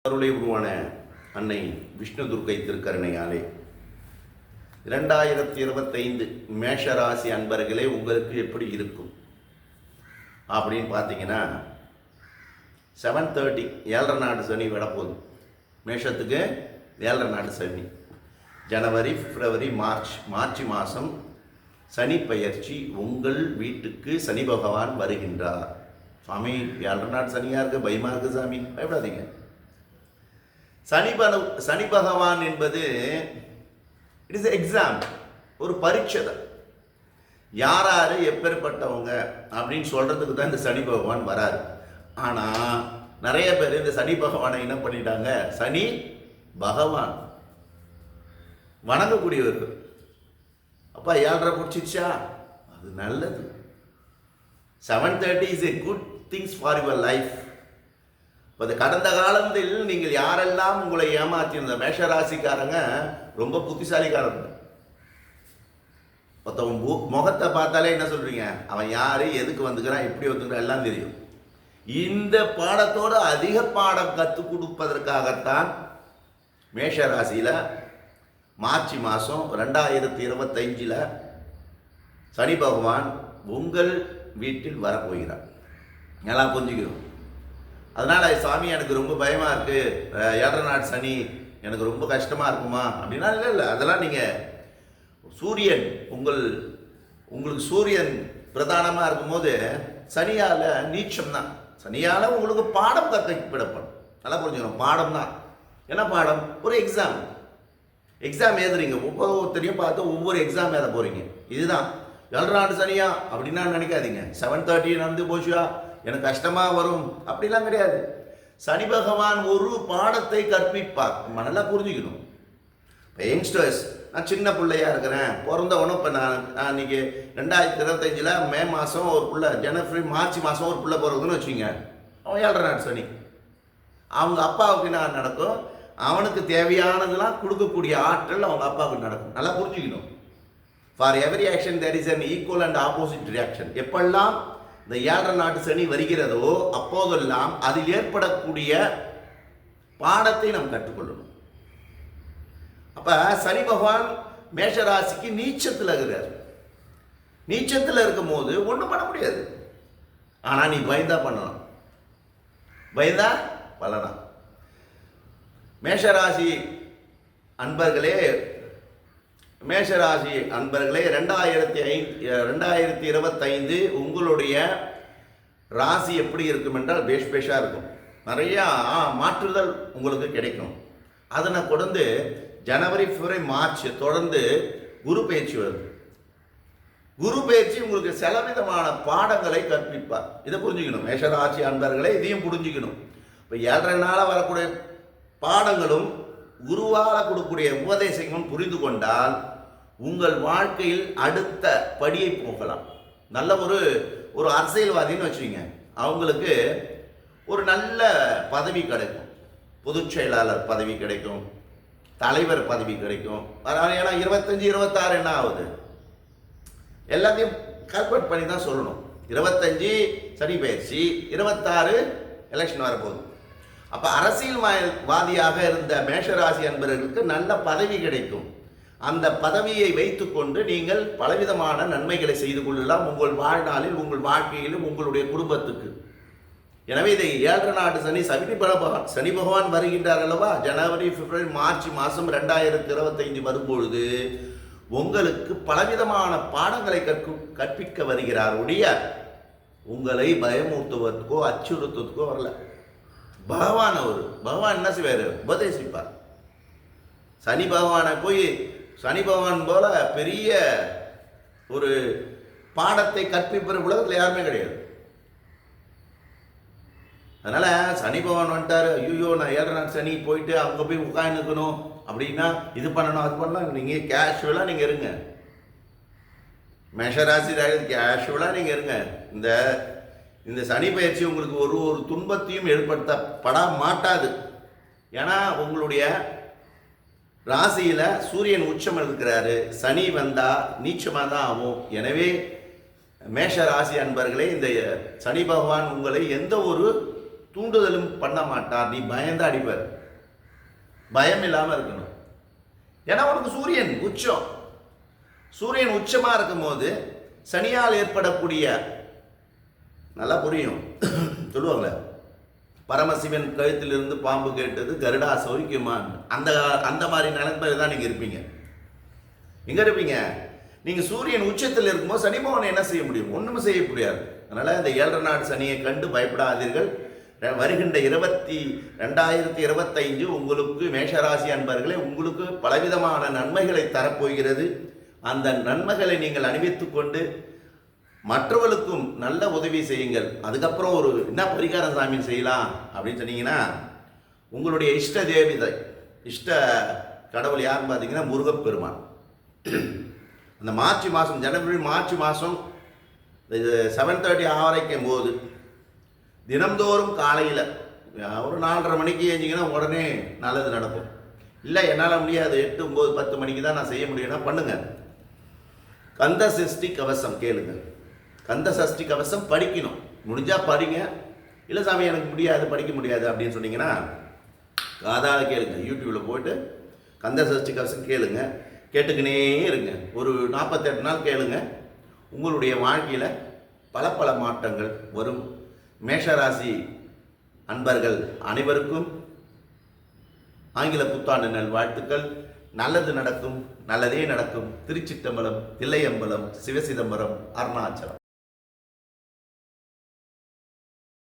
அருளை உருவான அன்னை விஷ்ணு துர்க்கை திருக்கருணையாலே 2025 மேஷராசி அன்பர்களே உங்களுக்கு எப்படி இருக்கும் அப்படின்னு பார்த்தீங்கன்னா 7:30 ஏழரை நாடு சனி விடப்போகுது. மேஷத்துக்கு ஏழரை நாடு சனி. ஜனவரி, பிப்ரவரி, மார்ச் மாதம் சனி பெயர்ச்சி. உங்கள் வீட்டுக்கு சனி பகவான் வருகின்றார். சாமி ஏழரை நாடு சனியாக இருக்குது, பயமாக இருக்குது சாமி, பயப்படாதீங்க. சனி பகவான் என்பது இட் இஸ் எக்ஸாம், ஒரு பரீட்சை தான். யார் யார் எப்பேற்பட்டவங்க அப்படின்னு சொல்கிறதுக்கு தான் இந்த சனி பகவான் வராரு. ஆனால் நிறைய பேர் இந்த சனி பகவானை என்ன பண்ணிட்டாங்க, சனி பகவான் வணங்கக்கூடியவர்கள். அப்பா ஏழரை பிடிச்சிச்சா, அது நல்லது. 7:30 is a good things for your life. இப்போ கடந்த காலத்தில் நீங்கள் யாரெல்லாம் உங்களை ஏமாற்றியிருந்த மேஷராசிக்காரங்க ரொம்ப புத்திசாலிக்காரங்க. மொத்தவங்க முகத்தை பார்த்தாலே என்ன சொல்றீங்க, அவன் யாரு, எதுக்கு வந்துக்கிறான், எப்படி வந்துக்கிறான் எல்லாம் தெரியும். இந்த பாடத்தோடு அதிக பாடம் கற்றுக் கொடுப்பதற்காகத்தான் மேஷராசியில் மார்ச் மாதம் 2025 சனி பகவான் உங்கள் வீட்டில் வரப்போகிறார். எல்லாம் புரிஞ்சுக்கிறோம். அதனால் சாமி எனக்கு ரொம்ப பயமாக இருக்குது, ஏழரை நாடு சனி எனக்கு ரொம்ப கஷ்டமாக இருக்குமா அப்படின்னா இல்லை. அதெல்லாம் நீங்கள் சூரியன் உங்களுக்கு சூரியன் பிரதானமாக இருக்கும்போது சனியால் நீச்சம் தான். சனியால் உங்களுக்கு பாடம் கற்பிக்கப்படும். நல்லா புரிஞ்சுக்கணும், பாடம் தான். என்ன பாடம்? ஒரு எக்ஸாம் எழுதுறீங்க. ஒவ்வொருத்தரையும் பார்த்து ஒவ்வொரு எக்ஸாம் எழுத போகிறீங்க. இதுதான் ஏழரை நாடு சனியா அப்படின்னா நினைக்காதீங்க. 7:30 நடந்து போச்சுயா எனக்கு கஷ்டமாக வரும் அப்படிலாம் கிடையாது. சனி பகவான் ஒரு பாடத்தை கற்பிப்பார். நம்ம நல்லா புரிஞ்சுக்கணும். இப்போ யங்ஸ்டர்ஸ், நான் சின்ன பிள்ளையா இருக்கிறேன், பிறந்தவனும் இப்போ நான் இன்னைக்கு 2025 மே மாதம் ஒரு பிள்ளை, ஜனவரி மார்ச் மாதம் ஒரு பிள்ளை பிறகுன்னு வச்சுங்க, அவன் ஏழரை நாடு சனி. அவங்க அப்பாவுக்கு என்ன நடக்கும், அவனுக்கு தேவையானதெல்லாம் கொடுக்கக்கூடிய ஆற்றல் அவங்க அப்பாவுக்கு நடக்கும். நல்லா புரிஞ்சுக்கணும். For every action there is an equal and opposite reaction. எப்பெல்லாம் இந்த ஏழரை நாட்டு சனி வருகிறதோ அப்போதெல்லாம் அதில் ஏற்படக்கூடிய பாடத்தை நாம் கற்றுக்கொள்ளணும். அப்ப சனி பகவான் மேஷராசிக்கு நீச்சத்தில் இருக்கிறார். நீச்சத்தில் இருக்கும் போது ஒன்றும் பண்ண முடியாது. ஆனால் நீ பயந்தா பண்ணலாம், பயந்தா பண்ணலாம். மேஷராசி அன்பர்களே 2025 உங்களுடைய ராசி எப்படி இருக்கும் என்றால் பேஷாக இருக்கும். நிறையா மாற்றுதல் உங்களுக்கு கிடைக்கும். அதனை தொடர்ந்து ஜனவரி, பிப்ரவரி, மார்ச் தொடர்ந்து குரு பயிற்சி வருது. குரு பயிற்சி உங்களுக்கு சிலவிதமான பாடங்களை கற்பிப்பார். இதை புரிஞ்சுக்கணும் மேஷராசி அன்பர்களே, இதையும் புரிஞ்சுக்கணும். இப்போ ஏழரை நாளாக வரக்கூடிய பாடங்களும் குருவால் கொடுக்கக்கூடிய உபதேசங்களும் புரிந்து கொண்டால் உங்கள் வாழ்க்கையில் அடுத்த படியை போகலாம். நல்ல ஒரு அரசியல்வாதின்னு வச்சுக்கோங்க, அவங்களுக்கு ஒரு நல்ல பதவி கிடைக்கும். பொதுச் செயலாளர் பதவி கிடைக்கும், தலைவர் பதவி கிடைக்கும். ஏன்னா 25, 26 என்ன ஆகுது, எல்லாத்தையும் கால்குலேட் பண்ணி தான் சொல்லணும். 25 சனி பயிற்சி, 26 எலெக்ஷன் வரப்போகுது. அப்போ அரசியல்வாதியாக இருந்த மேஷராசி அன்பர்களுக்கு நல்ல பதவி கிடைக்கும். அந்த பதவியை வைத்துக்கொண்டு நீங்கள் பலவிதமான நன்மைகளை செய்து கொள்ளலாம் உங்கள் வாழ்நாளில், உங்கள் வாழ்க்கையிலும், உங்களுடைய குடும்பத்துக்கு. எனவே இதை ஏழரை நாடு சனி சனி பகவான் வருகின்றார் அல்லவா, ஜனவரி, பிப்ரவரி, மார்ச் மாதம் 2025 வரும்பொழுது உங்களுக்கு பலவிதமான பாடங்களை கற்பிக்க வருகிறார். உடைய உங்களை பயமுறுத்துவதற்கோ அச்சுறுத்துவதற்கோ வரல. பகவான் என்ன செய்வார், உபதேசிப்பார். சனி பகவானை போய் சனி பகவான் போல பெரிய ஒரு பாடத்தை கற்பிப்பற உலகத்தில் யாருமே கிடையாது. அதனால சனி பகவான் வந்துட்டாரு, ஐயோ நான் ஏழரை நாள் சனி போயிட்டு அங்கே போய் உட்காந்துக்கணும் அப்படின்னா இது பண்ணணும் அது பண்ணலாம். நீங்கள் கேஷுவலாக நீங்கள் இருங்க. மேஷராசி கேஷுவலாக நீங்கள் இருங்க. இந்த சனி பயிற்சி உங்களுக்கு ஒரு துன்பத்தையும் ஏற்படுத்தப்பட மாட்டாது. ஏன்னா உங்களுடைய ராசியில் சூரியன் உச்சம் இருக்கிறாரு, சனி வந்தால் நீச்சமாக தான் ஆகும். எனவே மேஷ ராசி அன்பர்களே, இந்த சனி பகவான் உங்களை எந்த ஒரு தூண்டுதலும் பண்ண மாட்டார். நீ பயந்து அடிப்பார். பயம் இல்லாமல் இருக்கணும். ஏன்னா உனக்கு சூரியன் உச்சம். சூரியன் உச்சமாக இருக்கும் போது சனியால் ஏற்படக்கூடிய, நல்லா புரியும், சொல்லுவாங்களே பரமசிவன் கழுத்திலிருந்து பாம்பு கேட்டது கருடா சௌரிக்குமான், அந்த அந்த மாதிரி நிலைமையில தான் நீங்கள் இருப்பீங்க. எங்கே இருப்பீங்க? நீங்கள் சூரியன் உச்சத்தில் இருக்கும்போது சனி பகவான் என்ன செய்ய முடியும்? ஒன்றுமே செய்ய முடியாது. அதனால் இந்த 7 நாடு சனியை கண்டு பயப்படாதீர்கள். வருகின்ற 2025 உங்களுக்கு மேஷராசி அன்பர்களே உங்களுக்கு பலவிதமான நன்மைகளை தரப்போகிறது. அந்த நன்மைகளை நீங்கள் அணிவித்துக் கொண்டு மற்றவர்களுக்கும் நல்ல உதவி செய்யுங்கள். அதுக்கப்புறம் ஒரு என்ன பரிகாரம் சாமி செய்யலாம் அப்படின்னு சொன்னீங்கன்னா, உங்களுடைய இஷ்ட தேவதை, இஷ்ட கடவுள் யாருன்னு பார்த்தீங்கன்னா முருகப்பெருமான். அந்த மார்ச் மாதம், ஜனவரி மார்ச் மாதம் 7:30 ஆவரைக்கும் போது தினம்தோறும் காலையில் ஒரு 4:30 மணிக்கு ஏஞ்சிங்கன்னா உடனே நல்லது நடக்கும். இல்லை என்னால் முடியாது 8, 9, 10 மணிக்கு தான் நான் செய்ய முடியும்னா பண்ணுங்க. கந்த சஷ்டி கவசம் கேளுங்க. கந்த சஷ்டி கவசம் படிக்கணும். முடிஞ்சால் படிங்க. இல்லை சாமி எனக்கு முடியாது, படிக்க முடியாது அப்படின்னு சொன்னீங்கன்னா காதால கேளுங்க. யூடியூப்பில் போய்ட்டு கந்த சஷ்டி கவசம் கேளுங்க. கேட்டுக்கினே இருங்க. ஒரு 48 நாள் கேளுங்க. உங்களுடைய வாழ்க்கையில் பல பல மாற்றங்கள் வரும். மேஷராசி அன்பர்கள் அனைவருக்கும் ஆங்கில புத்தாண்டு நல்வாழ்த்துக்கள். நல்லது நடக்கும், நல்லதே நடக்கும். திருச்சிற்றம்பலம், தில்லையம்பலம், சிவசிதம்பரம், அருணாச்சலம்.